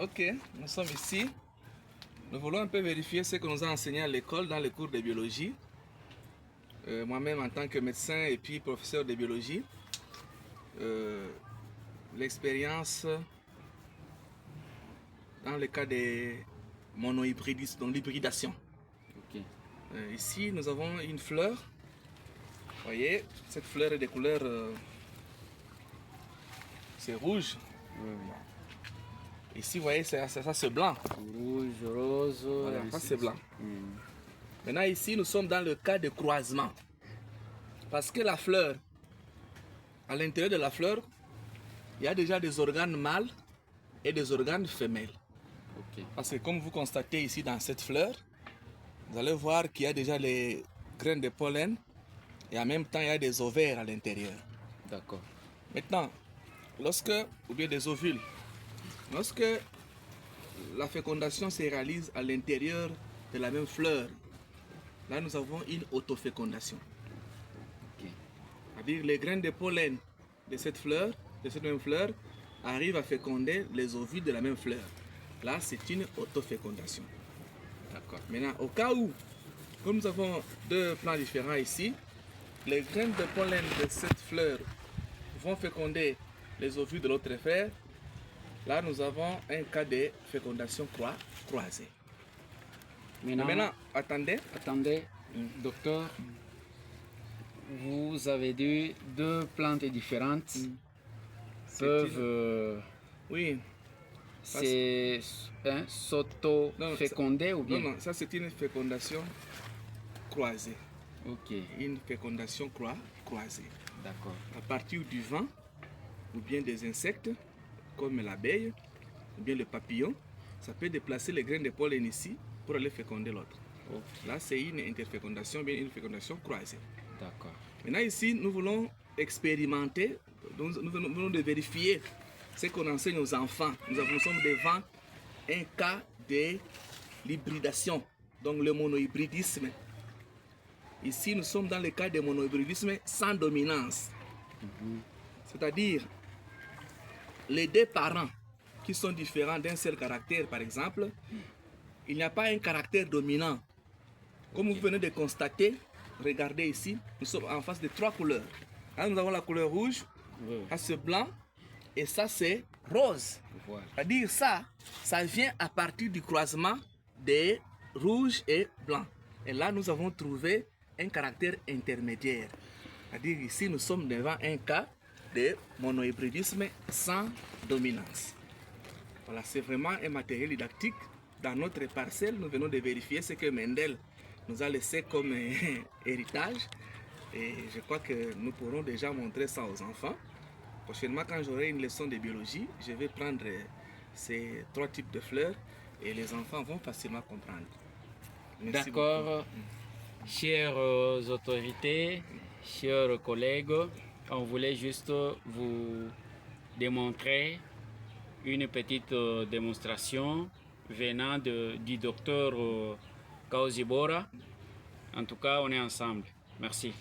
Ok, nous sommes ici. Nous voulons un peu vérifier ce que nous a enseigné à l'école dans les cours de biologie. Moi-même en tant que médecin et puis professeur de biologie. L'expérience dans le cas des monohybridisme, donc l'hybridation. Ok. Ici, nous avons une fleur. Vous voyez, cette fleur est de couleur... c'est rouge. Oui, oui. Ici, vous voyez, ça c'est blanc. Rouge, rose. Voilà, ça c'est blanc. Hmm. Maintenant, ici, nous sommes dans le cas de croisement. Parce que la fleur, à l'intérieur de la fleur, il y a déjà des organes mâles et des organes femelles. Ok. Parce que comme vous constatez ici dans cette fleur, vous allez voir qu'il y a déjà les graines de pollen et en même temps, il y a des ovaires à l'intérieur. D'accord. Maintenant, ou bien des ovules, lorsque la fécondation se réalise à l'intérieur de la même fleur, là nous avons une autofécondation. Ok. C'est-à-dire les graines de pollen de cette même fleur, arrivent à féconder les ovules de la même fleur. Là, c'est une autofécondation. D'accord. Maintenant, au cas où, comme nous avons deux plans différents ici, les graines de pollen de cette fleur vont féconder les ovules de l'autre fleur. Là, nous avons un cas de fécondation croisée. Maintenant, attendez. Attendez, docteur. Vous avez dit deux plantes différentes peuvent Oui. s'auto-féconder ou bien? Non, ça c'est une fécondation croisée. Ok. Une fécondation croisée. D'accord. À partir du vent, ou bien des insectes, comme l'abeille, ou bien le papillon, ça peut déplacer les graines de pollen ici pour aller féconder l'autre. Okay. Là, c'est une interfécondation, bien une fécondation croisée. D'accord. Maintenant, ici, nous voulons expérimenter, nous voulons de vérifier ce qu'on enseigne aux enfants. Nous sommes devant un cas de l'hybridation, donc le monohybridisme. Ici, nous sommes dans le cas de monohybridisme sans dominance. C'est-à-dire, les deux parents qui sont différents d'un seul caractère, par exemple, il n'y a pas un caractère dominant. Comme vous venez de constater, regardez ici, nous sommes en face de trois couleurs. Là, nous avons la couleur rouge, là c'est blanc, et ça c'est rose. Voilà. C'est-à-dire ça vient à partir du croisement des rouges et blancs. Et là, nous avons trouvé un caractère intermédiaire. C'est-à-dire ici, nous sommes devant un cas de monohybridisme sans dominance. Voilà, c'est vraiment un matériel didactique. Dans notre parcelle, nous venons de vérifier ce que Mendel nous a laissé comme héritage. Et je crois que nous pourrons déjà montrer ça aux enfants. Prochainement, quand j'aurai une leçon de biologie, je vais prendre ces trois types de fleurs et les enfants vont facilement comprendre. D'accord. Chères autorités, chers collègues, on voulait juste vous démontrer une petite démonstration venant du docteur Kaozibora. En tout cas, on est ensemble. Merci.